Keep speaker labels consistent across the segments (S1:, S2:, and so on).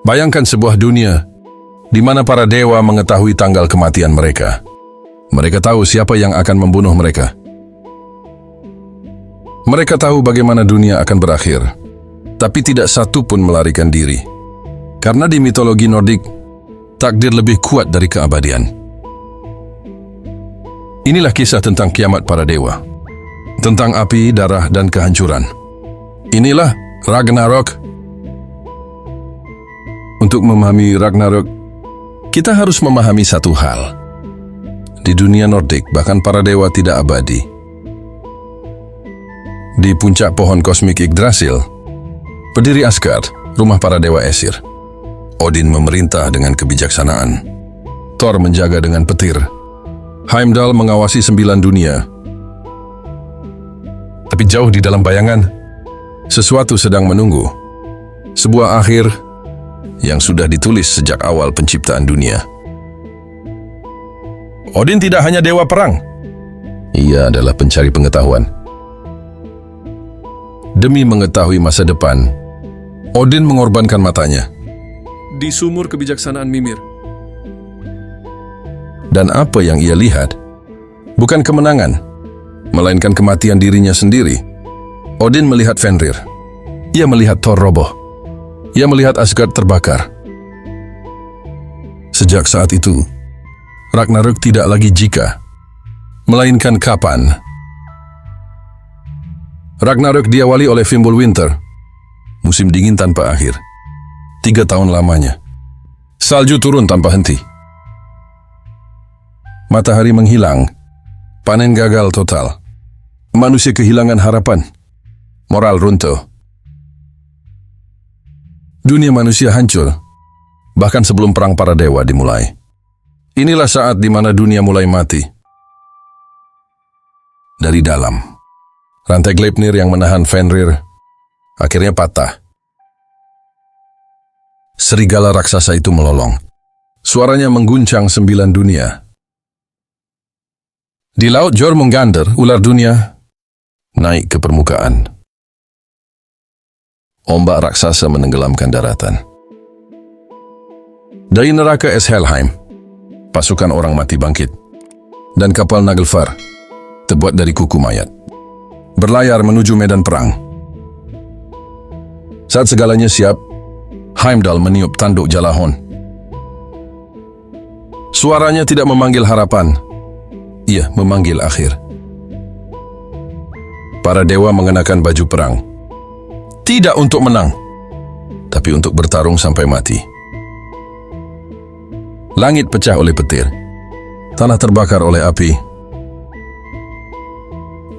S1: Bayangkan sebuah dunia di mana para dewa mengetahui tanggal kematian mereka. Mereka tahu siapa yang akan membunuh mereka. Mereka tahu bagaimana dunia akan berakhir, tapi tidak satu pun melarikan diri. Karena di mitologi Nordik, takdir lebih kuat dari keabadian. Inilah kisah tentang kiamat para dewa, tentang api, darah, dan kehancuran. Inilah Ragnarok. Untuk memahami Ragnarok, kita harus memahami satu hal. Di dunia Nordik, bahkan para dewa tidak abadi. Di puncak pohon kosmik Yggdrasil, berdiri Asgard, rumah para dewa Esir. Odin memerintah dengan kebijaksanaan. Thor menjaga dengan petir. Heimdall mengawasi 9 dunia. Tapi jauh di dalam bayangan, sesuatu sedang menunggu. Sebuah akhir yang sudah ditulis sejak awal penciptaan dunia. Odin tidak hanya dewa perang. Ia adalah pencari pengetahuan. Demi mengetahui masa depan, Odin mengorbankan matanya di sumur kebijaksanaan Mimir. Dan apa yang ia lihat bukan kemenangan, melainkan kematian dirinya sendiri. Odin melihat Fenrir. Ia melihat Thor roboh. Ia melihat Asgard terbakar. Sejak saat itu, Ragnarok tidak lagi jika, melainkan kapan. Ragnarok diawali oleh Fimbulwinter, musim dingin tanpa akhir. 3 tahun lamanya. Salju turun tanpa henti. Matahari menghilang. Panen gagal total. Manusia kehilangan harapan. Moral runtuh. Dunia manusia hancur, bahkan sebelum perang para dewa dimulai. Inilah saat di mana dunia mulai mati. Dari dalam, rantai Gleipnir yang menahan Fenrir akhirnya patah. Serigala raksasa itu melolong. Suaranya mengguncang 9 dunia. Di laut Jormungandr, ular dunia naik ke permukaan. Ombak raksasa menenggelamkan daratan. Dari neraka Eshelheim, pasukan orang mati bangkit. Dan kapal Naglfar, terbuat dari kuku mayat, berlayar menuju medan perang. Saat segalanya siap, Heimdall meniup tanduk Jalahorn. Suaranya tidak memanggil harapan, ia memanggil akhir. Para dewa mengenakan baju perang. Tidak untuk menang, tapi untuk bertarung sampai mati. Langit pecah oleh petir. Tanah terbakar oleh api.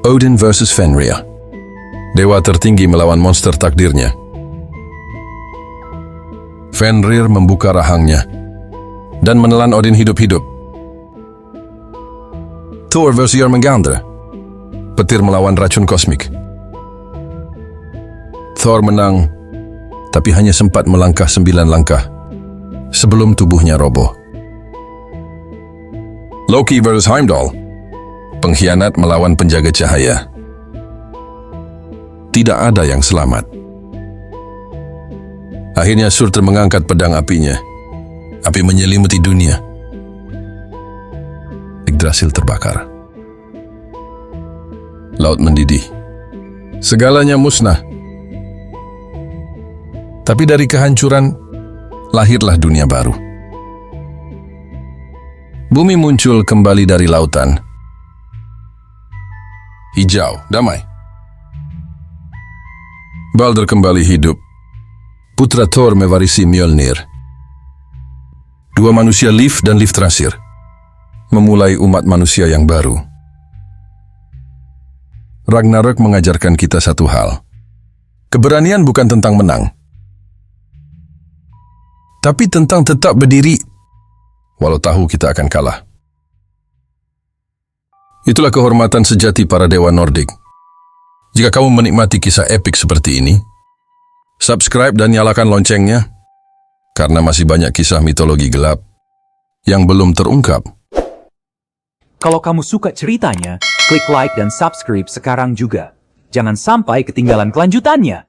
S1: Odin versus Fenrir. Dewa tertinggi melawan monster takdirnya. Fenrir membuka rahangnya dan menelan Odin hidup-hidup. Thor versus Jormungandr. Petir melawan racun kosmik. Thor menang, tapi hanya sempat melangkah 9 langkah sebelum tubuhnya roboh. Loki versus Heimdall. Pengkhianat melawan penjaga cahaya. Tidak ada yang selamat. Akhirnya Surtur mengangkat pedang apinya. Api menyelimuti dunia. Yggdrasil terbakar. Laut mendidih. Segalanya musnah. Tapi dari kehancuran, lahirlah dunia baru. Bumi muncul kembali dari lautan. Hijau, damai. Baldur kembali hidup. Putra Thor mewarisi Mjolnir. 2 manusia Lif dan Lifthrasir memulai umat manusia yang baru. Ragnarok mengajarkan kita satu hal. Keberanian bukan tentang menang, tapi tentang tetap berdiri walau tahu kita akan kalah. Itulah kehormatan sejati para dewa Nordik. Jika kamu menikmati kisah epik seperti ini, subscribe dan nyalakan loncengnya, karena masih banyak kisah mitologi gelap yang belum terungkap.
S2: Kalau kamu suka ceritanya, klik like dan subscribe sekarang juga. Jangan sampai ketinggalan kelanjutannya.